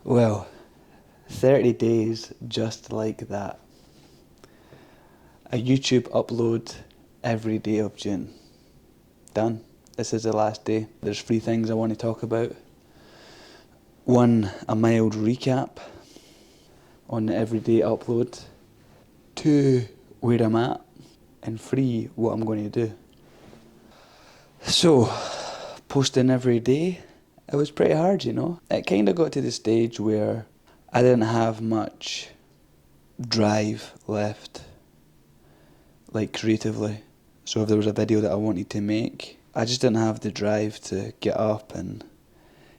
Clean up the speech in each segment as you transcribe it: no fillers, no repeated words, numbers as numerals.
Well, 30 days just like that. A YouTube upload every day of June. Done. This is the last day. There's 3 things I want to talk about. 1, a mild recap on the everyday upload. 2, where I'm at. And 3, what I'm going to do. So, posting every day, it was pretty hard, you know. It kind of got to the stage where I didn't have much drive left, like creatively. So if there was a video that I wanted to make, I just didn't have the drive to get up and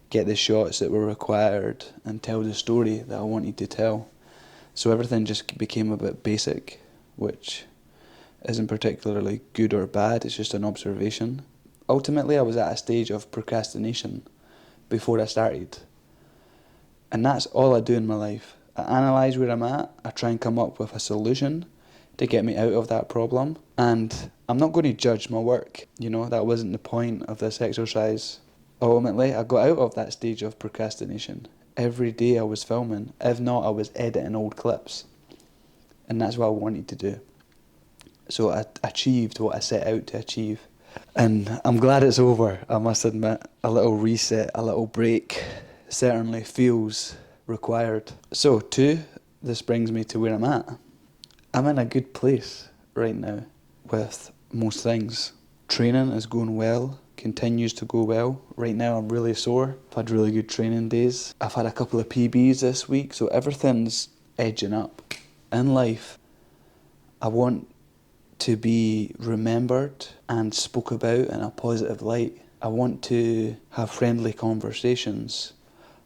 get the shots that were required and tell the story that I wanted to tell. So everything just became a bit basic, which isn't particularly good or bad, it's just an observation. Ultimately, I was at a stage of procrastination before I started. And that's all I do in my life. I analyse where I'm at, I try and come up with a solution to get me out of that problem. And I'm not going to judge my work, you know, that wasn't the point of this exercise. Ultimately, I got out of that stage of procrastination. Every day I was filming, if not I was editing old clips. And that's what I wanted to do. So I achieved what I set out to achieve. And I'm glad it's over, I must admit. A little reset, a little break certainly feels required. So 2, this brings me to where I'm at. I'm in a good place right now with most things. Training is going well, continues to go well. Right now I'm really sore. I've had really good training days. I've had a couple of PBs this week, so everything's edging up. In life, I want to be remembered and spoke about in a positive light. I want to have friendly conversations.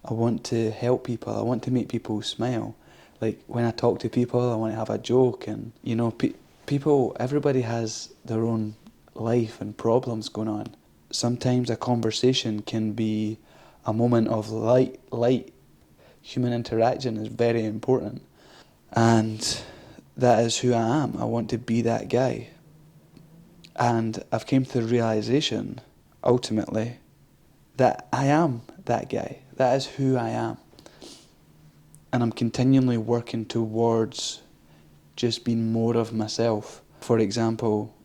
I want to help people. I want to make people smile. Like when I talk to people, I want to have a joke, and you know, people, everybody has their own life and problems going on. Sometimes a conversation can be a moment of light. Human interaction is very important, and that is who I am. I want to be that guy. And I've came to the realisation, ultimately, that I am that guy. That is who I am. And I'm continually working towards just being more of myself. For example,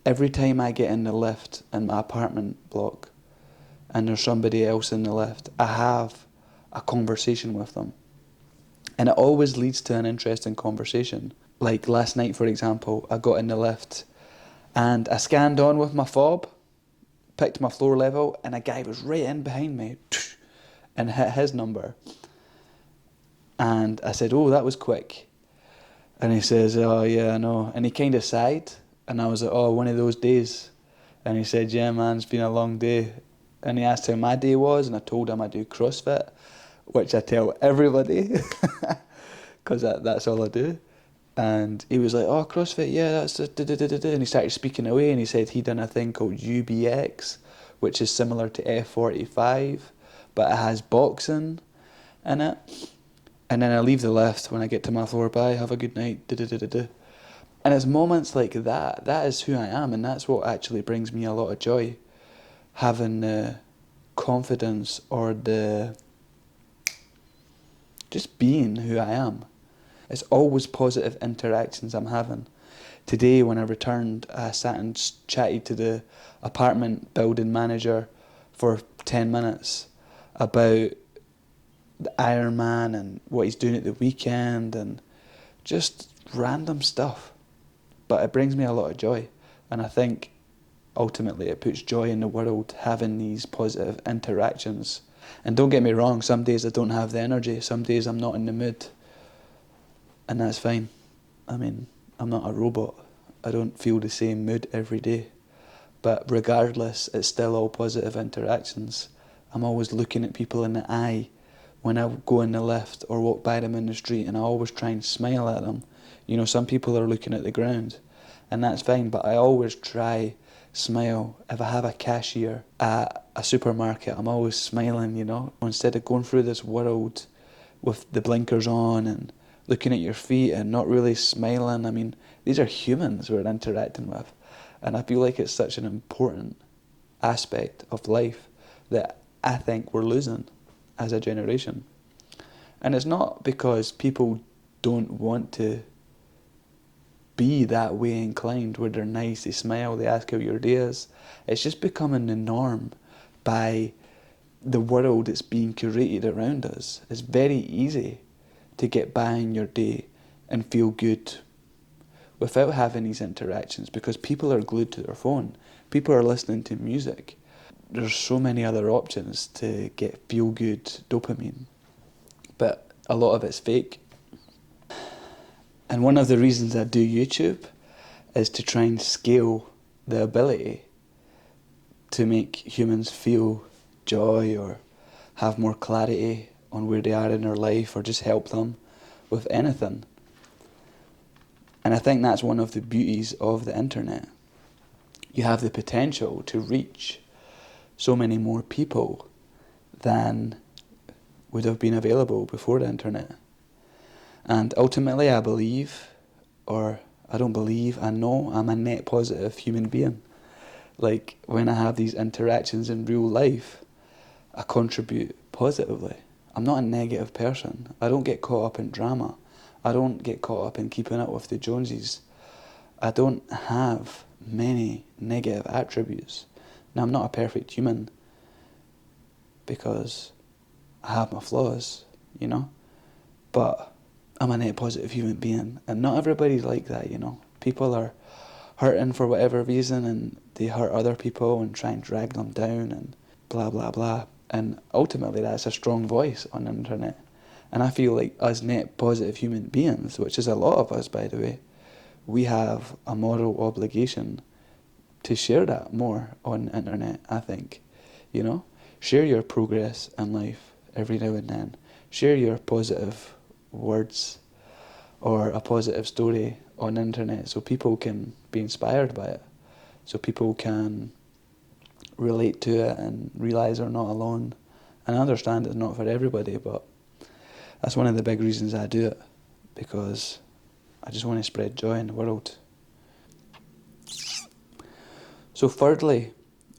every time I get in the lift in my apartment block and there's somebody else in the lift, I have a conversation with them. And it always leads to an interesting conversation. Like last night, for example, I got in the lift and I scanned on with my fob, picked my floor level, and a guy was right in behind me and hit his number. And I said, oh, that was quick. And he says, oh yeah, I know. And he kind of sighed. And I was like, oh, one of those days. And he said, yeah man, it's been a long day. And he asked how my day was, and I told him I do CrossFit, which I tell everybody, because that's all I do. And he was like, oh, CrossFit, yeah, that's da-da-da-da-da. And he started speaking away, and he said he'd done a thing called UBX, which is similar to F45, but it has boxing in it. And then I leave the lift when I get to my floor, bye, have a good night, da-da-da-da-da. And it's moments like that, that is who I am, and that's what actually brings me a lot of joy. Having the confidence or the just being who I am. It's always positive interactions I'm having. Today when I returned, I sat and chatted to the apartment building manager for 10 minutes about the Ironman and what he's doing at the weekend and just random stuff. But it brings me a lot of joy, and I think ultimately it puts joy in the world having these positive interactions. And don't get me wrong, some days I don't have the energy, some days I'm not in the mood, and that's fine. I mean, I'm not a robot. I don't feel the same mood every day. But regardless, it's still all positive interactions. I'm always looking at people in the eye when I go in the lift or walk by them in the street, and I always try and smile at them. You know, some people are looking at the ground, and that's fine, but I always try smile. If I have a cashier at a supermarket, I'm always smiling, you know. Instead of going through this world with the blinkers on and looking at your feet and not really smiling. I mean, these are humans we're interacting with. And I feel like it's such an important aspect of life that I think we're losing as a generation. And it's not because people don't want to be that way inclined, where they're nice, they smile, they ask how your day is. It's just becoming the norm by the world that's being curated around us. It's very easy to get by in your day and feel good without having these interactions, because people are glued to their phone. People are listening to music. There's so many other options to get feel-good dopamine, but a lot of it's fake. And one of the reasons I do YouTube is to try and scale the ability to make humans feel joy or have more clarity on where they are in their life, or just help them with anything. And I think that's one of the beauties of the internet. You have the potential to reach so many more people than would have been available before the internet. And ultimately I believe, or I don't believe, I know I'm a net positive human being. Like, when I have these interactions in real life, I contribute positively. I'm not a negative person. I don't get caught up in drama. I don't get caught up in keeping up with the Joneses. I don't have many negative attributes. Now, I'm not a perfect human because I have my flaws, you know, but I'm a net positive human being, and not everybody's like that, you know. People are hurting for whatever reason, and they hurt other people and try and drag them down and blah blah blah, and ultimately that's a strong voice on the internet. And I feel like us net positive human beings, which is a lot of us by the way, we have a moral obligation to share that more on the internet, I think. You know, share your progress in life every now and then. Share your positive words or a positive story on the internet so people can be inspired by it, so people can relate to it and realise they're not alone. And I understand it's not for everybody, but that's one of the big reasons I do it, because I just want to spread joy in the world. So thirdly,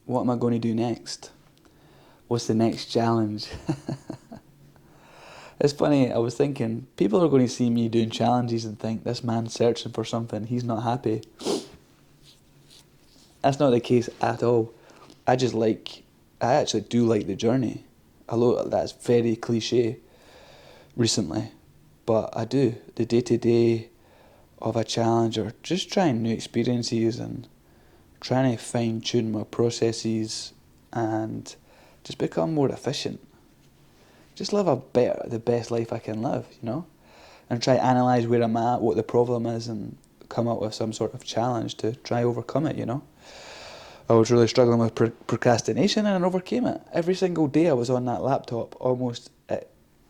what am I going to do next? What's the next challenge? It's funny, I was thinking, people are going to see me doing challenges and think, this man's searching for something, he's not happy. That's not the case at all. I actually do like the journey. Although that's very cliche recently. But I do. The day-to-day of a challenge, or just trying new experiences and trying to fine-tune my processes and just become more efficient. Just live the best life I can live, you know? And try to analyse where I'm at, what the problem is, and come up with some sort of challenge to try overcome it, you know? I was really struggling with procrastination, and I overcame it. Every single day I was on that laptop, almost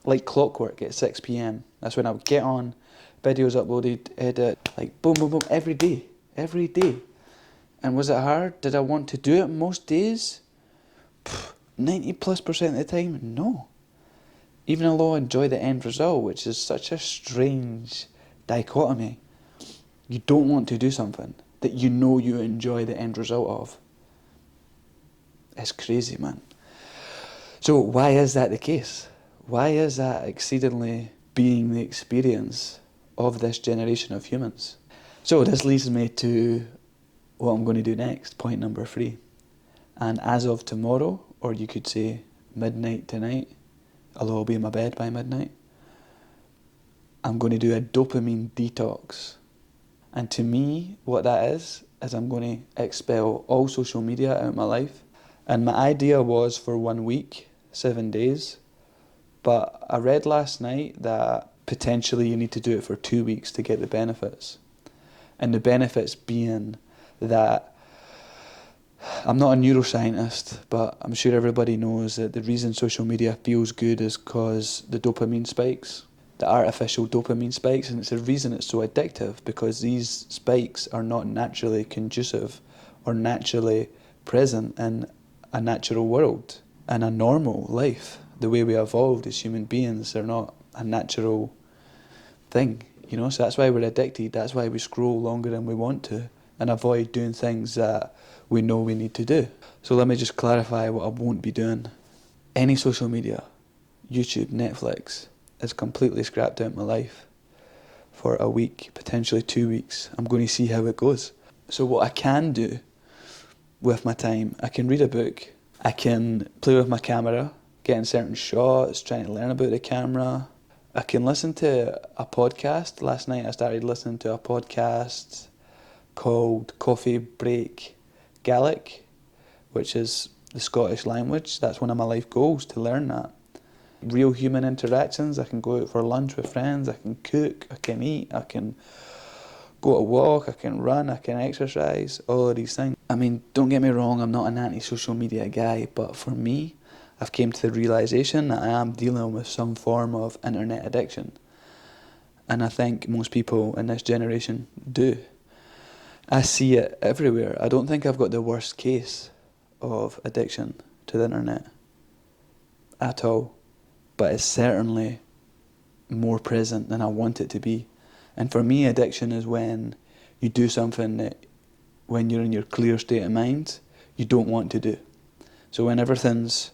like clockwork at 6 p.m. That's when I would get on, videos uploaded, edit, like boom, boom, boom, every day. And was it hard? Did I want to do it most days? 90+% of the time, no. Even though I enjoy the end result, which is such a strange dichotomy. You don't want to do something that you know you enjoy the end result of. It's crazy, man. So why is that the case? Why is that exceedingly being the experience of this generation of humans? So this leads me to what I'm going to do next, point number 3. And as of tomorrow, or you could say midnight tonight, although I'll be in my bed by midnight, I'm going to do a dopamine detox. And to me, what that is I'm going to expel all social media out of my life. And my idea was for 1 week, 7 days. But I read last night that potentially you need to do it for 2 weeks to get the benefits. And the benefits being that, I'm not a neuroscientist, but I'm sure everybody knows that the reason social media feels good is because the dopamine spikes, the artificial dopamine spikes, and it's the reason it's so addictive, because these spikes are not naturally conducive or naturally present in a natural world, in a normal life. The way we evolved as human beings, they're not a natural thing, you know, so that's why we're addicted, that's why we scroll longer than we want to, and avoid doing things that we know we need to do. So let me just clarify what I won't be doing. Any social media, YouTube, Netflix, is completely scrapped out of my life for a week, potentially 2 weeks. I'm going to see how it goes. So what I can do with my time, I can read a book, I can play with my camera, getting certain shots, trying to learn about the camera. I can listen to a podcast. Last night I started listening to a podcast called Coffee Break Gaelic, which is the Scottish language. That's one of my life goals, to learn that. Real human interactions. I can go out for lunch with friends, I can cook, I can eat, I can go to walk, I can run, I can exercise, all of these things. I mean, don't get me wrong, I'm not an anti-social media guy, but for me, I've came to the realisation that I am dealing with some form of internet addiction. And I think most people in this generation do. I see it everywhere. I don't think I've got the worst case of addiction to the internet at all. But it's certainly more present than I want it to be. And for me, addiction is when you do something that, when you're in your clear state of mind, you don't want to do. So when everything's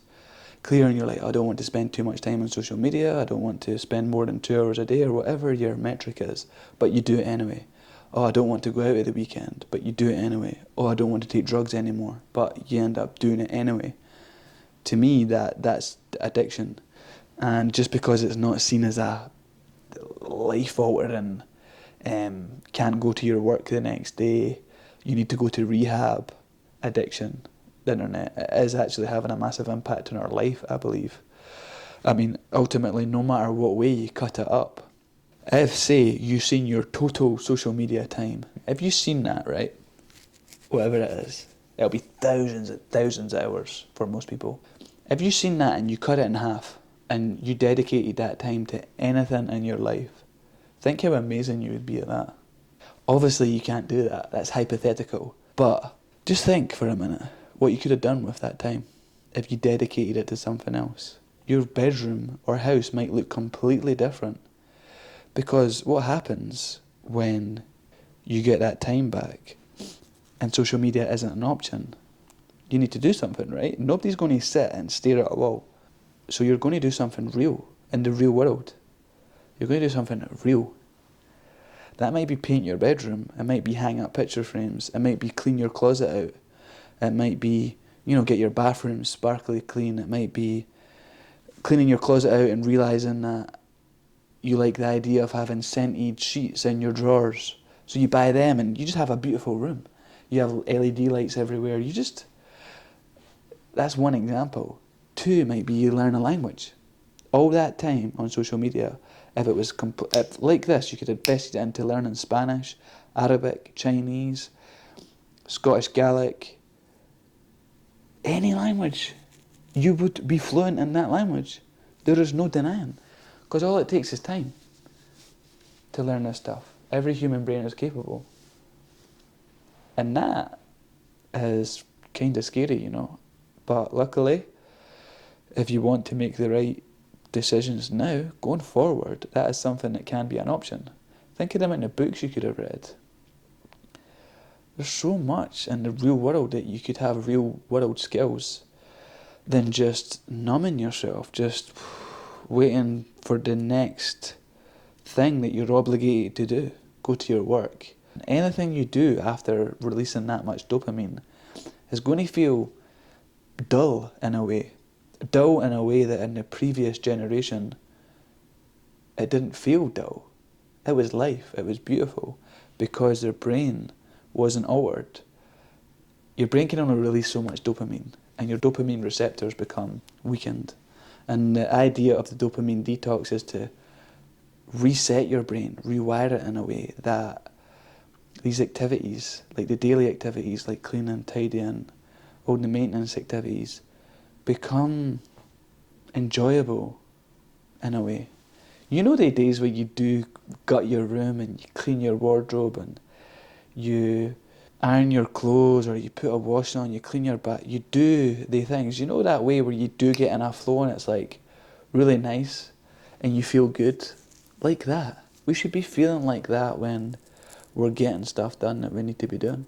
clear and you're like, I don't want to spend too much time on social media, I don't want to spend more than 2 hours a day, or whatever your metric is, but you do it anyway. Oh, I don't want to go out at the weekend, but you do it anyway. Oh, I don't want to take drugs anymore, but you end up doing it anyway. To me, that's addiction. And just because it's not seen as a life-altering, can't go to your work the next day, you need to go to rehab, addiction, the internet, it is actually having a massive impact on our life, I believe. I mean, ultimately, no matter what way you cut it up, if, say, you've seen your total social media time, if you've seen that, right, whatever it is, it'll be thousands and thousands of hours for most people. If you've seen that and you cut it in half, and you dedicated that time to anything in your life, think how amazing you would be at that. Obviously you can't do that, that's hypothetical, but just think for a minute what you could have done with that time if you dedicated it to something else. Your bedroom or house might look completely different, because what happens when you get that time back and social media isn't an option? You need to do something, right? Nobody's going to sit and stare at a wall. So you're going to do something real in the real world. You're going to do something real. That might be paint your bedroom. It might be hang up picture frames. It might be clean your closet out. It might be, get your bathroom sparkly clean. It might be cleaning your closet out and realising that you like the idea of having scented sheets in your drawers. So you buy them and you just have a beautiful room. You have LED lights everywhere. That's one example. 2 might be you learn a language. All that time on social media, if it was like this, you could invest it into learning Spanish, Arabic, Chinese, Scottish Gaelic, any language. You would be fluent in that language. There is no denying. Because all it takes is time to learn this stuff. Every human brain is capable. And that is kind of scary, But luckily, if you want to make the right decisions now, going forward, that is something that can be an option. Think of the amount of books you could have read. There's so much in the real world that you could have real world skills than just numbing yourself, just waiting for the next thing that you're obligated to do. Go to your work. Anything you do after releasing that much dopamine is going to feel dull in a way. Dull in a way that in the previous generation, it didn't feel dull. It was life, it was beautiful, because their brain wasn't altered. Your brain can only release so much dopamine, and your dopamine receptors become weakened. And the idea of the dopamine detox is to reset your brain, rewire it in a way that these activities, like the daily activities, like cleaning, tidying, all the maintenance activities, become enjoyable in a way. You know the days where you do gut your room and you clean your wardrobe and you iron your clothes or you put a wash on, you clean your bath, you do the things. You know that way where you do get in a flow and it's like really nice and you feel good? Like that. We should be feeling like that when we're getting stuff done that we need to be doing.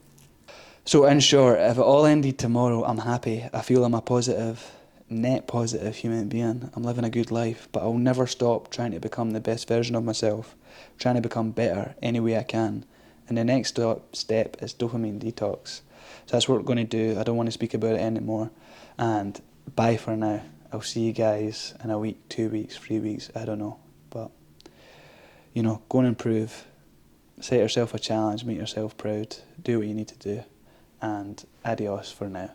So in short, if it all ended tomorrow, I'm happy. I feel I'm a positive net positive human being. I'm living a good life, but I'll never stop trying to become the best version of myself, trying to become better any way I can. And the next step is dopamine detox. So that's what we're going to do. I don't want to speak about it anymore. And bye for now. I'll see you guys in a week, 2 weeks, 3 weeks, I don't know. But, go and improve. Set yourself a challenge, make yourself proud, do what you need to do. And adios for now.